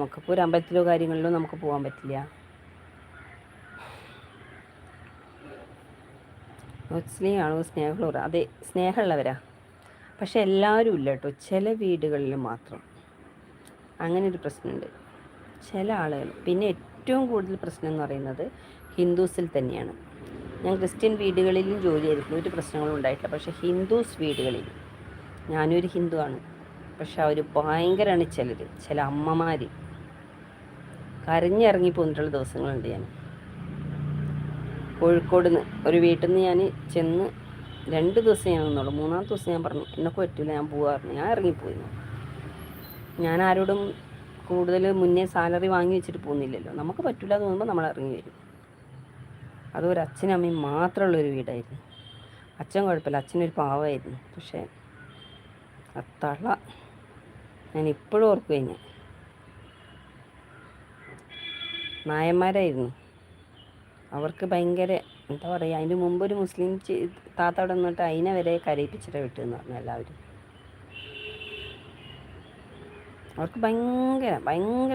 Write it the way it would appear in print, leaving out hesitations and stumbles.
നമുക്കിപ്പോൾ ഒരു അമ്പലത്തിലോ കാര്യങ്ങളിലോ നമുക്ക് പോകാൻ പറ്റില്ല. മുസ്ലിം ആണോ സ്നേഹമുള്ളവർ? അതെ, സ്നേഹമുള്ളവരാ. പക്ഷെ എല്ലാവരും ഇല്ല കേട്ടോ, ചില വീടുകളിൽ മാത്രം അങ്ങനെ ഒരു പ്രശ്നമുണ്ട്, ചില ആളുകൾ. പിന്നെ ഏറ്റവും കൂടുതൽ പ്രശ്നം എന്ന് പറയുന്നത് ഹിന്ദുസിൽ തന്നെയാണ്. ഞാൻ ക്രിസ്ത്യൻ വീടുകളിലും ജോലി ചെയ്തിട്ടുണ്ട്, ഒരു പ്രശ്നങ്ങളും ഉണ്ടായിട്ടില്ല. പക്ഷേ ഹിന്ദുസ് വീടുകളിൽ, ഞാനൊരു ഹിന്ദു ആണ്, പക്ഷെ അവർ ഭയങ്കരമാണ്. ചില അമ്മമാർ കരഞ്ഞിറങ്ങി പോന്നിട്ടുള്ള ദിവസങ്ങളുണ്ട്. ഞാൻ കോഴിക്കോട് നിന്ന് ഒരു വീട്ടിൽ നിന്ന് ഞാൻ ചെന്ന് 2 ദിവസം ഞാൻ നിന്നുള്ളൂ. 3-ാമത്തെ ദിവസം ഞാൻ പറഞ്ഞു എന്നൊക്കെ പറ്റില്ല, ഞാൻ പോകാറുണ്ട്. ഞാൻ ഇറങ്ങിപ്പോയിരുന്നു. ഞാൻ ആരോടും കൂടുതൽ മുന്നേ സാലറി വാങ്ങി വെച്ചിട്ട് പോകുന്നില്ലല്ലോ. നമുക്ക് പറ്റില്ല എന്ന് തോന്നുമ്പോൾ നമ്മൾ ഇറങ്ങി വരും. അതൊരു അച്ഛനും അമ്മയും മാത്രമുള്ളൊരു വീടായിരുന്നു. അച്ഛൻ കുഴപ്പമില്ല, അച്ഛനൊരു പാവമായിരുന്നു. പക്ഷേ തള്ള ഞാൻ ഇപ്പോഴും ഓർക്കും കഴിഞ്ഞാൽ നായന്മാരായിരുന്നു. അവർക്ക് ഭയങ്കര എന്താ പറയുക, അതിന് മുമ്പ് ഒരു മുസ്ലിം താത്ത അവിടെ നിന്നിട്ട് അതിനെ വരെ കരയിപ്പിച്ചിട്ട് വിട്ടെന്ന് പറഞ്ഞു എല്ലാവരും. അവർക്ക് ഭയങ്കര